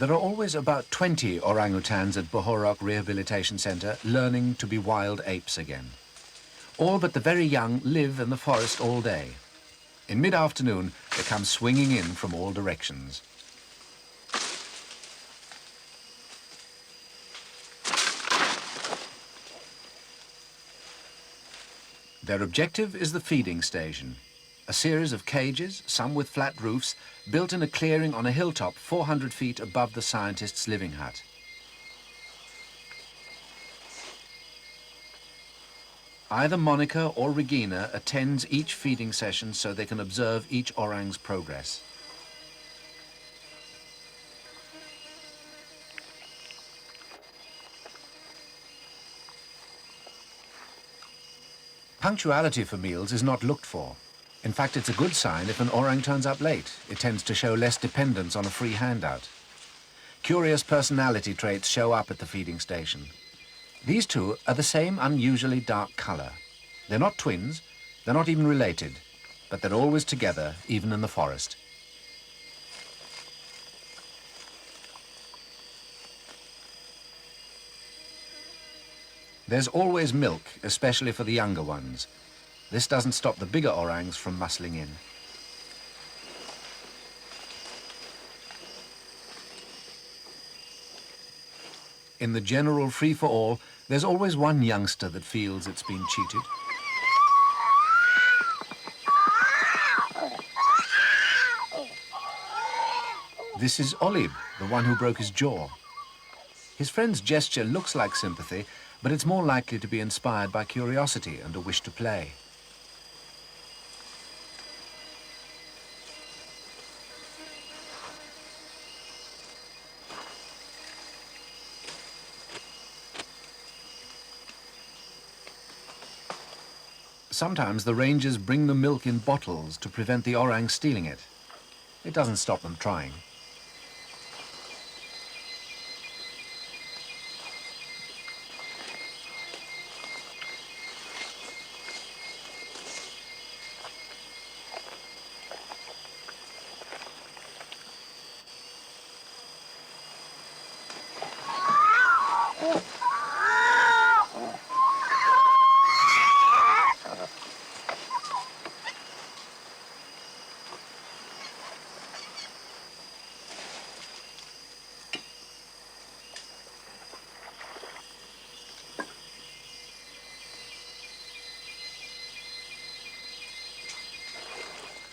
There are always about 20 orangutans at Bohorok Rehabilitation Centre learning to be wild apes again. All but the very young live in the forest all day. In mid-afternoon, they come swinging in from all directions. Their objective is the feeding station, a series of cages, some with flat roofs, built in a clearing on a hilltop 400 feet above the scientists' living hut. Either Monica or Regina attends each feeding session so they can observe each orang's progress. Punctuality for meals is not looked for. In fact, it's a good sign if an orang turns up late. It tends to show less dependence on a free handout. Curious personality traits show up at the feeding station. These two are the same unusually dark color. They're not twins, they're not even related, but they're always together, even in the forest. There's always milk, especially for the younger ones. This doesn't stop the bigger orangs from muscling in. In the general free-for-all, there's always one youngster that feels it's been cheated. This is Olib, the one who broke his jaw. His friend's gesture looks like sympathy, but it's more likely to be inspired by curiosity and a wish to play. Sometimes the rangers bring the milk in bottles to prevent the orang stealing it. It doesn't stop them trying.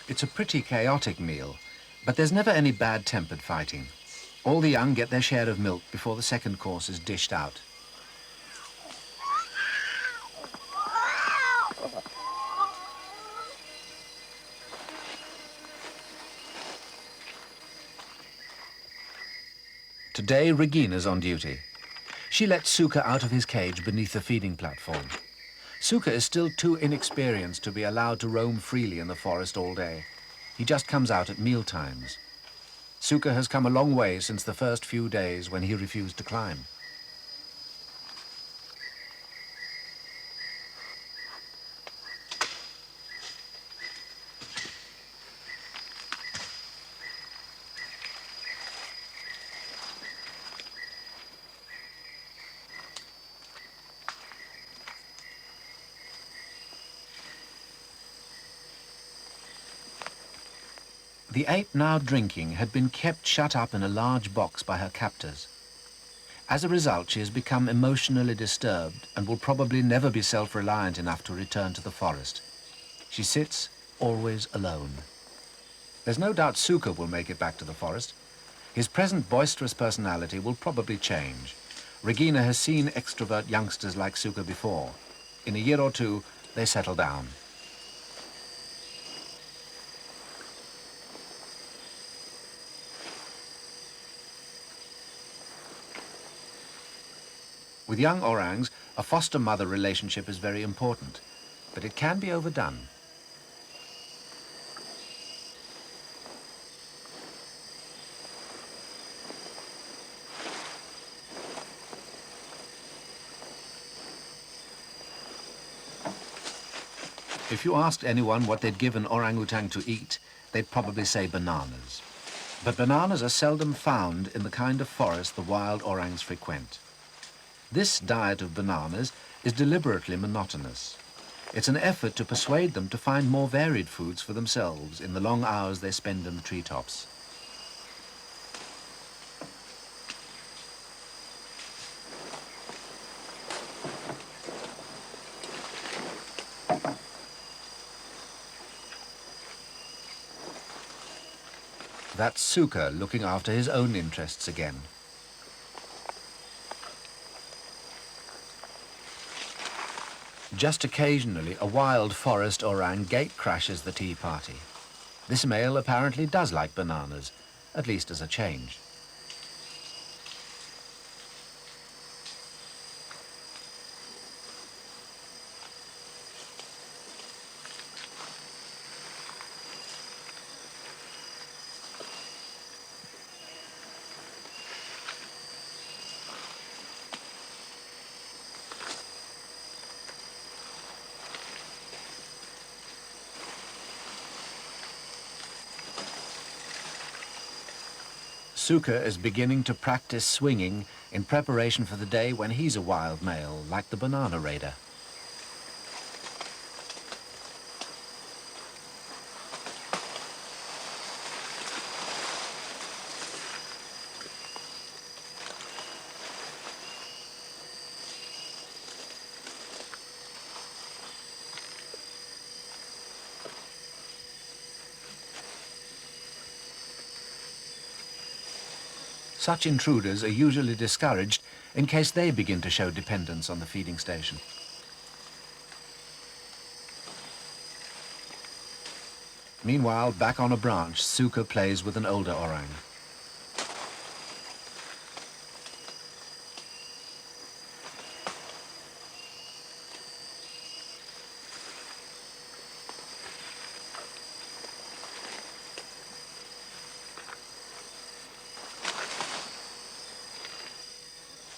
It's a pretty chaotic meal, but there's never any bad-tempered fighting. All the young get their share of milk before the second course is dished out. Today, Regina's on duty. She lets Suka out of his cage beneath the feeding platform. Suka is still too inexperienced to be allowed to roam freely in the forest all day. He just comes out at meal times. Suka has come a long way since the first few days when he refused to climb. The ape now drinking had been kept shut up in a large box by her captors. As a result, she has become emotionally disturbed and will probably never be self-reliant enough to return to the forest. She sits always alone. There's no doubt Suka will make it back to the forest. His present boisterous personality will probably change. Regina has seen extrovert youngsters like Suka before. In a year or two, they settle down. With young orangs, a foster-mother relationship is very important, but it can be overdone. If you asked anyone what they'd give an orangutan to eat, they'd probably say bananas. But bananas are seldom found in the kind of forest the wild orangs frequent. This diet of bananas is deliberately monotonous. It's an effort to persuade them to find more varied foods for themselves in the long hours they spend in the treetops. That's Suka looking after his own interests again. Just occasionally, a wild forest orang gate crashes the tea party. This male apparently does like bananas, at least as a change. Suka is beginning to practice swinging in preparation for the day when he's a wild male, like the banana raider. Such intruders are usually discouraged in case they begin to show dependence on the feeding station. Meanwhile, back on a branch, Suka plays with an older orang.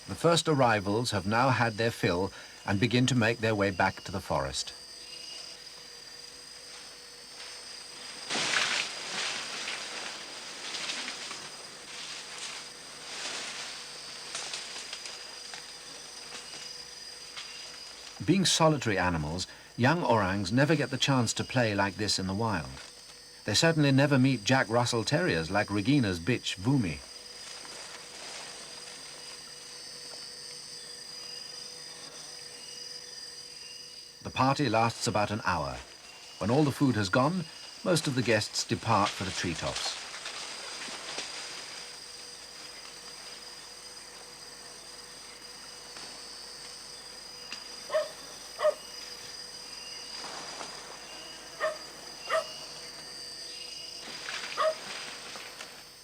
The first arrivals have now had their fill and begin to make their way back to the forest. Being solitary animals, young orangs never get the chance to play like this in the wild. They certainly never meet Jack Russell Terriers like Regina's bitch, Vumi. The party lasts about an hour. When all the food has gone, most of the guests depart for the treetops.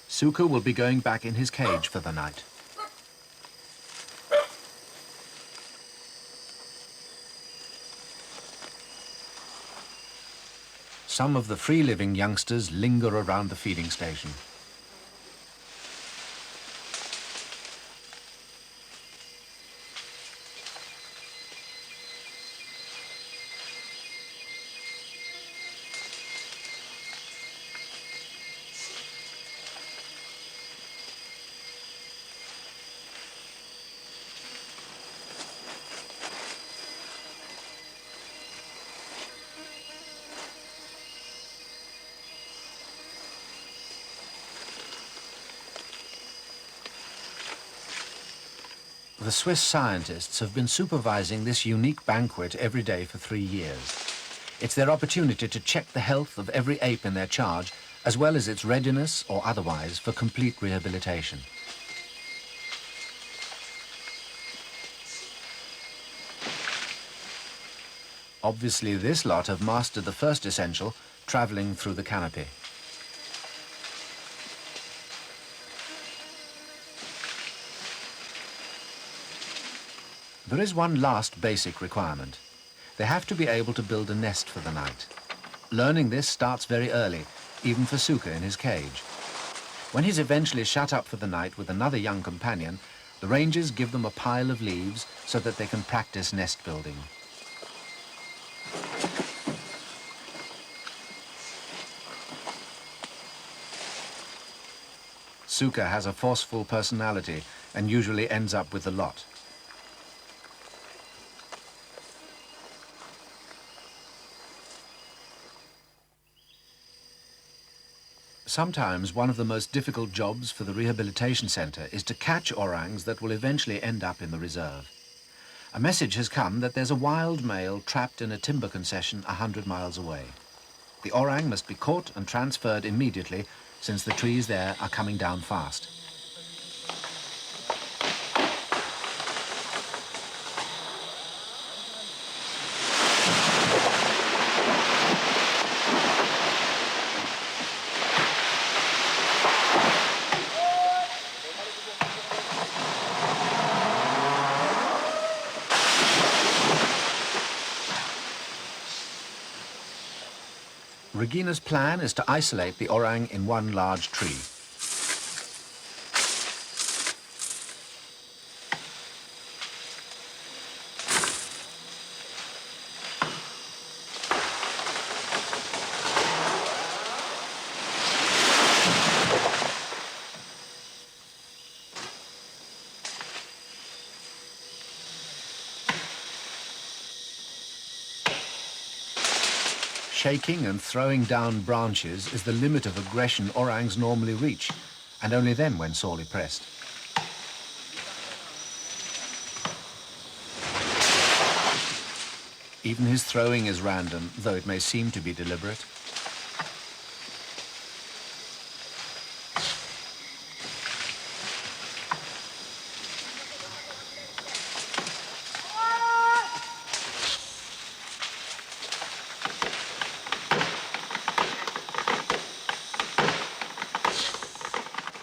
Suka will be going back in his cage for the night. Some of the free-living youngsters linger around the feeding station. The Swiss scientists have been supervising this unique banquet every day for 3 years. It's their opportunity to check the health of every ape in their charge, as well as its readiness or otherwise for complete rehabilitation. Obviously, this lot have mastered the first essential, traveling through the canopy. There is one last basic requirement. They have to be able to build a nest for the night. Learning this starts very early, even for Suka in his cage. When he's eventually shut up for the night with another young companion, the rangers give them a pile of leaves so that they can practice nest building. Suka has a forceful personality and usually ends up with the lot. Sometimes one of the most difficult jobs for the rehabilitation centre is to catch orangs that will eventually end up in the reserve. A message has come that there's a wild male trapped in a timber concession 100 miles away. The orang must be caught and transferred immediately, since the trees there are coming down fast. Regina's plan is to isolate the orang in one large tree. Shaking and throwing down branches is the limit of aggression orangs normally reach, and only then when sorely pressed. Even his throwing is random, though it may seem to be deliberate.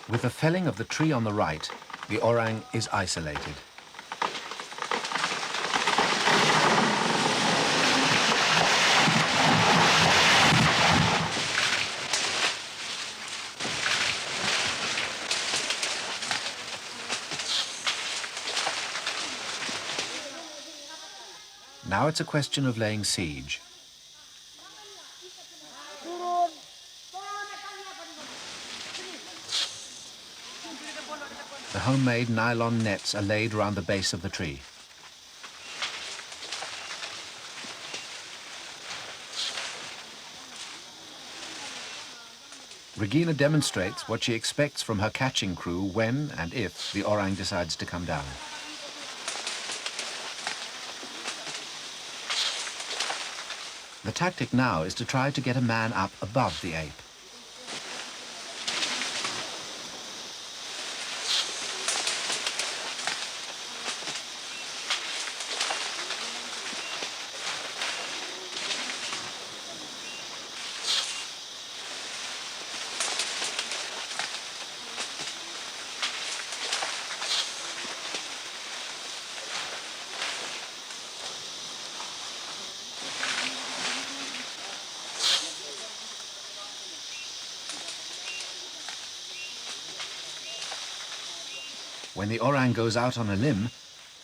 With the felling of the tree on the right, the orang is isolated. Now it's a question of laying siege. The homemade nylon nets are laid around the base of the tree. Regina demonstrates what she expects from her catching crew when and if the orang decides to come down. The tactic now is to try to get a man up above the ape. When the orang goes out on a limb,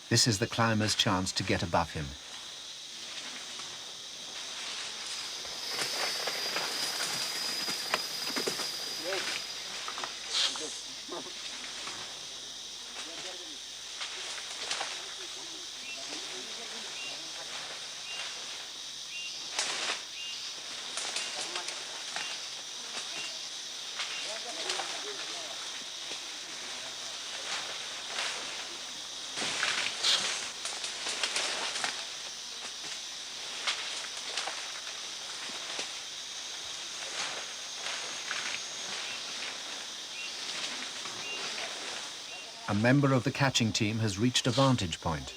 this is the climber's chance to get above him. A member of the catching team has reached a vantage point.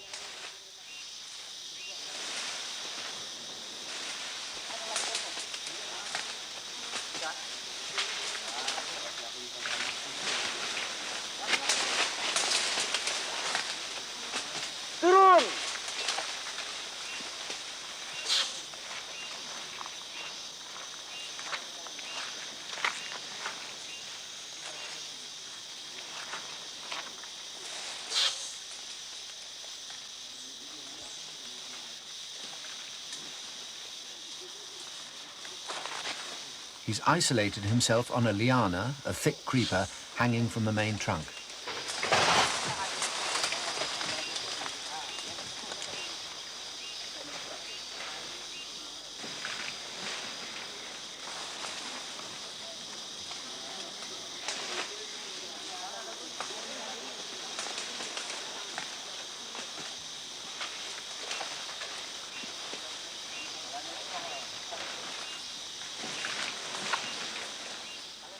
He's isolated himself on a liana, a thick creeper, hanging from the main trunk.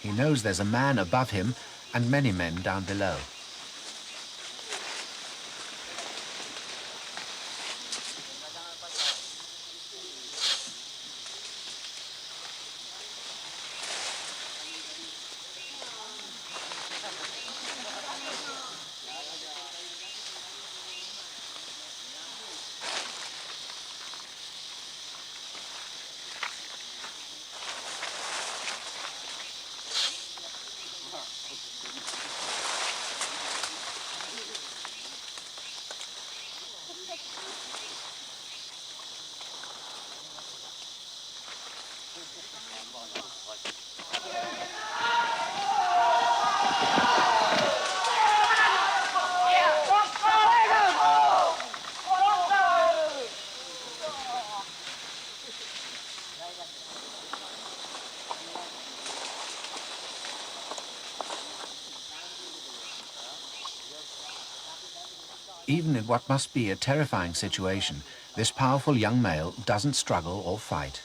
He knows there's a man above him and many men down below. Even in what must be a terrifying situation, this powerful young male doesn't struggle or fight.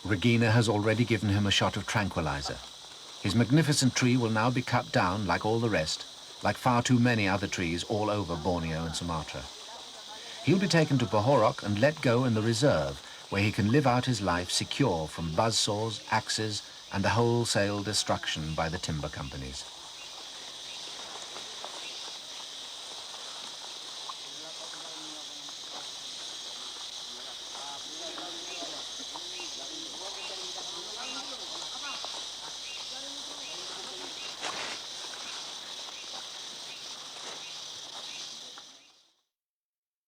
Regina has already given him a shot of tranquilizer. His magnificent tree will now be cut down like all the rest, like far too many other trees all over Borneo and Sumatra. He'll be taken to Bohorok and let go in the reserve, where he can live out his life secure from buzzsaws, axes, and the wholesale destruction by the timber companies.